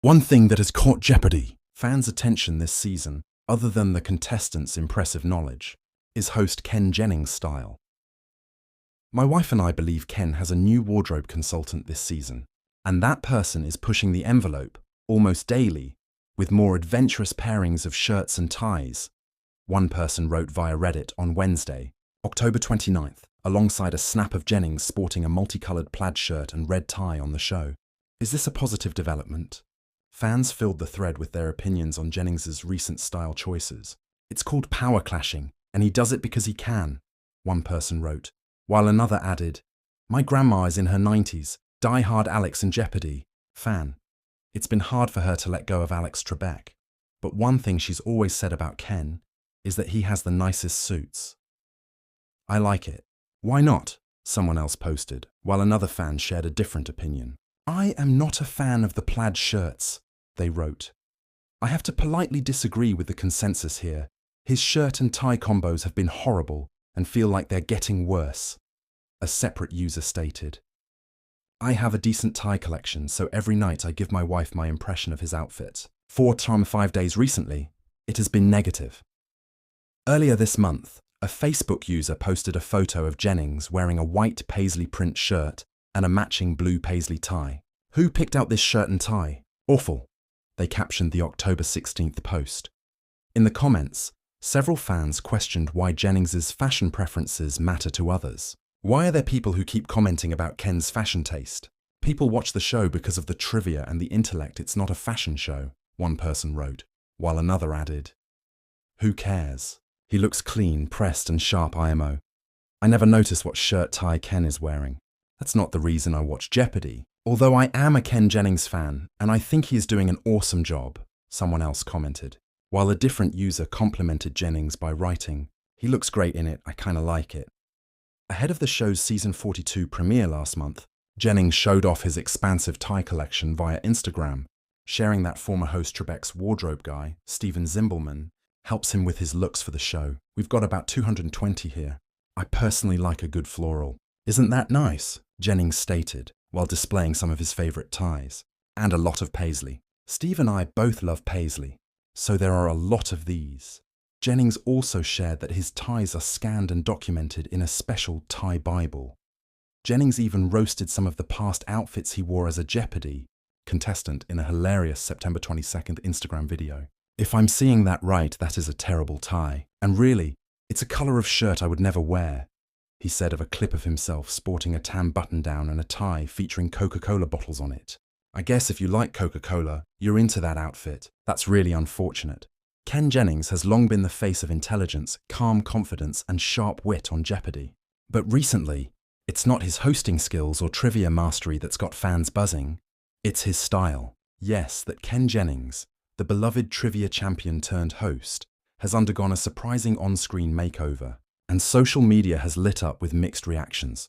One thing that has caught Jeopardy! Fans' attention this season, other than the contestants' impressive knowledge, is host Ken Jennings' style. My wife and I believe Ken has a new wardrobe consultant this season, and that person is pushing the envelope, almost daily, with more adventurous pairings of shirts and ties. One person wrote via Reddit on Wednesday, October 29th, alongside a snap of Jennings sporting a multicolored plaid shirt and red tie on the show. Is this a positive development? Fans filled the thread with their opinions on Jennings's recent style choices. It's called power clashing, and he does it because he can, one person wrote, while another added, "My grandma is in her 90s, die-hard Alex and Jeopardy fan. It's been hard for her to let go of Alex Trebek. But one thing she's always said about Ken is that he has the nicest suits. I like it. Why not?" someone else posted, while another fan shared a different opinion. "I am not a fan of the plaid shirts," they wrote. "I have to politely disagree with the consensus here. His shirt and tie combos have been horrible and feel like they're getting worse," a separate user stated. "I have a decent tie collection, so every night I give my wife my impression of his outfit. 5 days recently, it has been negative." Earlier this month, a Facebook user posted a photo of Jennings wearing a white paisley print shirt and a matching blue paisley tie. "Who picked out this shirt and tie? Awful," they captioned the October 16th post. In the comments, several fans questioned why Jennings's fashion preferences matter to others. "Why are there people who keep commenting about Ken's fashion taste? People watch the show because of the trivia and the intellect. It's not a fashion show," one person wrote, while another added, "Who cares? He looks clean, pressed and sharp IMO. I never notice what shirt tie Ken is wearing. That's not the reason I watch Jeopardy. Although I am a Ken Jennings fan, and I think he is doing an awesome job," someone else commented, while a different user complimented Jennings by writing, "He looks great in it, I kinda like it." Ahead of the show's season 42 premiere last month, Jennings showed off his expansive tie collection via Instagram, sharing that former host Trebek's wardrobe guy, Steven Zimbelman, helps him with his looks for the show. "We've got about 220 here. I personally like a good floral. Isn't that nice?" Jennings stated, while displaying some of his favorite ties. "And a lot of paisley. Steve and I both love paisley, so there are a lot of these." Jennings also shared that his ties are scanned and documented in a special tie Bible. Jennings even roasted some of the past outfits he wore as a Jeopardy! Contestant in a hilarious September 22nd Instagram video. "If I'm seeing that right, that is a terrible tie. And really, it's a colour of shirt I would never wear," he said of a clip of himself sporting a tan button-down and a tie featuring Coca-Cola bottles on it. "I guess if you like Coca-Cola, you're into that outfit. That's really unfortunate." Ken Jennings has long been the face of intelligence, calm confidence and sharp wit on Jeopardy! But recently, it's not his hosting skills or trivia mastery that's got fans buzzing. It's his style. Yes, that Ken Jennings, the beloved trivia champion turned host, has undergone a surprising on-screen makeover, and social media has lit up with mixed reactions.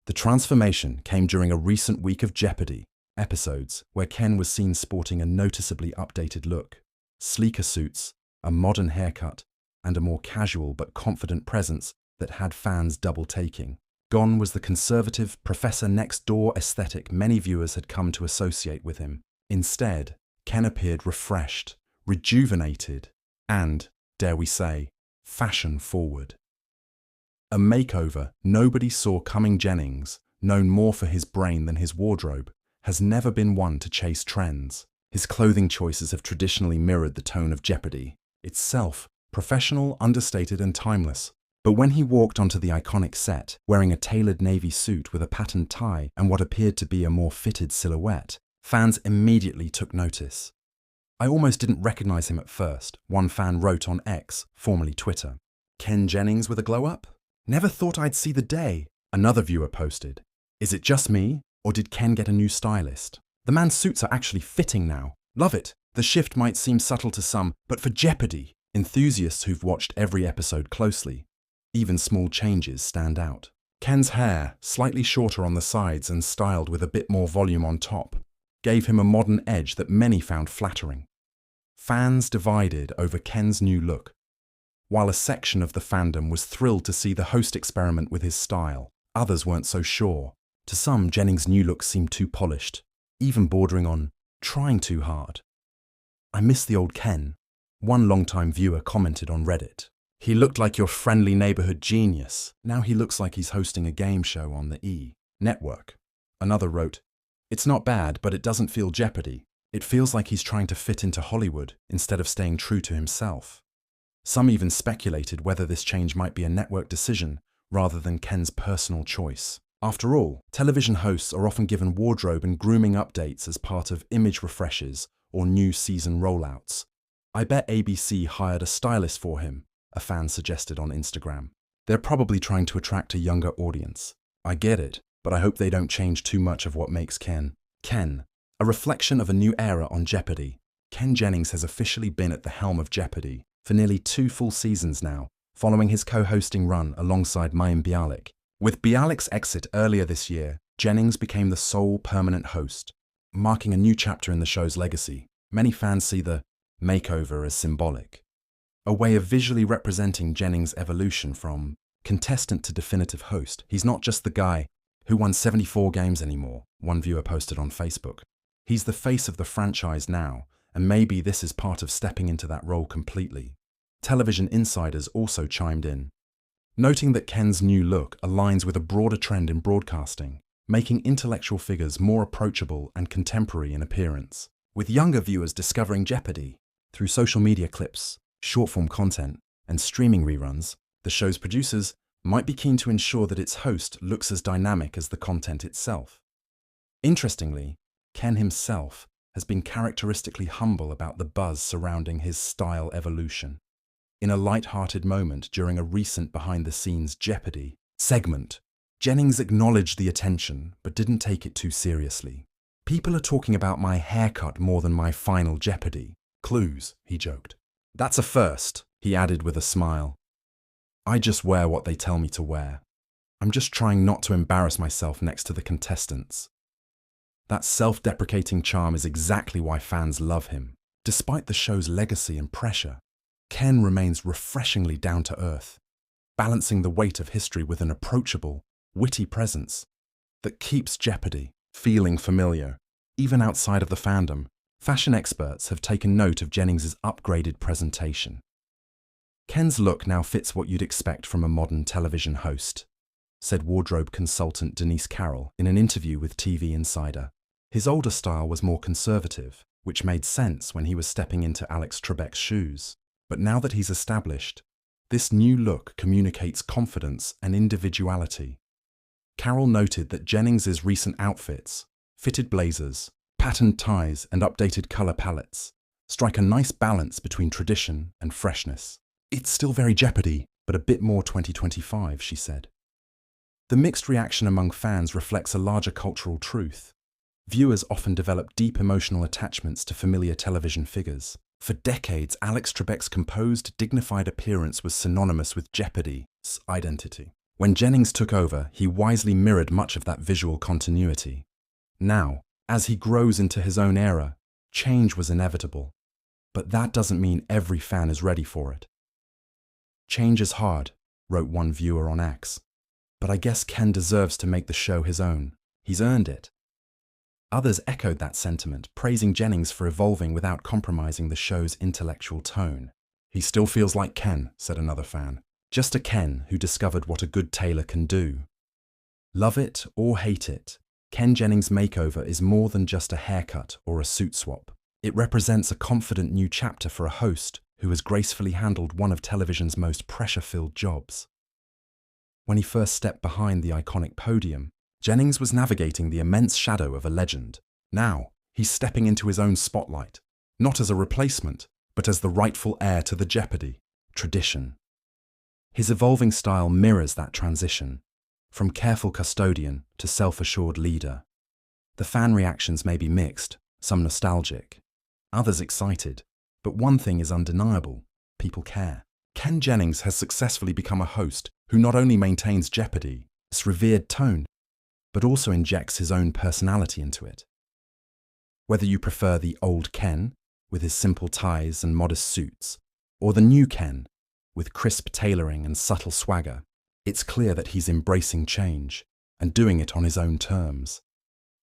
The transformation came during a recent week of Jeopardy! Episodes where Ken was seen sporting a noticeably updated look, sleeker suits, a modern haircut, and a more casual but confident presence that had fans double-taking. Gone was the conservative Professor Next-Door aesthetic many viewers had come to associate with him. Instead, Ken appeared refreshed, rejuvenated, and, dare we say, fashion-forward. A makeover nobody saw coming. Jennings, known more for his brain than his wardrobe, has never been one to chase trends. His clothing choices have traditionally mirrored the tone of Jeopardy! Itself, professional, understated and timeless. But when he walked onto the iconic set, wearing a tailored navy suit with a patterned tie and what appeared to be a more fitted silhouette, fans immediately took notice. "I almost didn't recognize him at first," one fan wrote on X, formerly Twitter. "Ken Jennings with a glow-up? Never thought I'd see the day," another viewer posted. "Is it just me, or did Ken get a new stylist? The man's suits are actually fitting now. Love it. The shift might seem subtle to some, but for Jeopardy! Enthusiasts who've watched every episode closely, even small changes stand out. Ken's hair, slightly shorter on the sides and styled with a bit more volume on top, gave him a modern edge that many found flattering. Fans divided over Ken's new look. While a section of the fandom was thrilled to see the host experiment with his style, others weren't so sure. To some, Jennings' new look seemed too polished, even bordering on Trying too hard. I miss the old Ken, one longtime viewer commented on Reddit. He looked like your friendly neighborhood genius. Now he looks like he's hosting a game show on the E! Network. Another wrote, "It's not bad, but it doesn't feel Jeopardy. It feels like he's trying to fit into Hollywood instead of staying true to himself." Some even speculated whether this change might be a network decision rather than Ken's personal choice. After all, television hosts are often given wardrobe and grooming updates as part of image refreshes or new season rollouts. "I bet ABC hired a stylist for him," a fan suggested on Instagram. "They're probably trying to attract a younger audience. I get it, but I hope they don't change too much of what makes Ken." Ken, a reflection of a new era on Jeopardy. Ken Jennings has officially been at the helm of Jeopardy for nearly 2 full seasons now, following his co-hosting run alongside mayim Bialik. With Bialik's exit earlier this year, Jennings became the sole permanent host, marking a new chapter in the show's legacy. Many fans see the makeover as symbolic, a way of visually representing Jennings' evolution from contestant to definitive host. "He's not just the guy who won 74 games anymore," one viewer posted on Facebook. "He's the face of the franchise now, and maybe this is part of stepping into that role completely." Television insiders also chimed in, noting that Ken's new look aligns with a broader trend in broadcasting, making intellectual figures more approachable and contemporary in appearance. With younger viewers discovering Jeopardy through social media clips, short-form content, and streaming reruns, the show's producers might be keen to ensure that its host looks as dynamic as the content itself. Interestingly, Ken himself has been characteristically humble about the buzz surrounding his style evolution. In a light-hearted moment during a recent behind-the-scenes Jeopardy segment, Jennings acknowledged the attention but didn't take it too seriously. "People are talking about my haircut more than my final Jeopardy clues," he joked. "That's a first," he added with a smile. "I just wear what they tell me to wear. I'm just trying not to embarrass myself next to the contestants." That self-deprecating charm is exactly why fans love him. Despite the show's legacy and pressure, Ken remains refreshingly down-to-earth, balancing the weight of history with an approachable, witty presence that keeps Jeopardy feeling familiar. Even outside of the fandom, fashion experts have taken note of Jennings' upgraded presentation. "Ken's look now fits what you'd expect from a modern television host," said wardrobe consultant Denise Carroll in an interview with TV Insider. His older style was more conservative, which made sense when he was stepping into Alex Trebek's shoes. But now that he's established, this new look communicates confidence and individuality. Carroll noted that Jennings' recent outfits, fitted blazers, patterned ties, and updated color palettes strike a nice balance between tradition and freshness. "It's still very Jeopardy, but a bit more 2025, she said. The mixed reaction among fans reflects a larger cultural truth. Viewers often develop deep emotional attachments to familiar television figures. For decades, Alex Trebek's composed, dignified appearance was synonymous with Jeopardy's identity. When Jennings took over, he wisely mirrored much of that visual continuity. Now, as he grows into his own era, change was inevitable. But that doesn't mean every fan is ready for it. "Change is hard," wrote one viewer on X. "But I guess Ken deserves to make the show his own. He's earned it." Others echoed that sentiment, praising Jennings for evolving without compromising the show's intellectual tone. "He still feels like Ken," said another fan. "Just a Ken who discovered what a good tailor can do." Love it or hate it, Ken Jennings' makeover is more than just a haircut or a suit swap. It represents a confident new chapter for a host who has gracefully handled one of television's most pressure-filled jobs. When he first stepped behind the iconic podium, Jennings was navigating the immense shadow of a legend. Now, he's stepping into his own spotlight, not as a replacement, but as the rightful heir to the Jeopardy tradition. His evolving style mirrors that transition, from careful custodian to self-assured leader. The fan reactions may be mixed, some nostalgic, others excited, but one thing is undeniable: people care. Ken Jennings has successfully become a host who not only maintains Jeopardy's revered tone, but also injects his own personality into it. Whether you prefer the old Ken, with his simple ties and modest suits, or the new Ken, with crisp tailoring and subtle swagger, it's clear that he's embracing change and doing it on his own terms.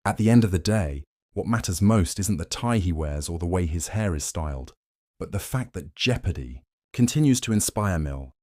At the end of the day, What matters most isn't the tie he wears or the way his hair is styled, but the fact that Jeopardy continues to inspire Mill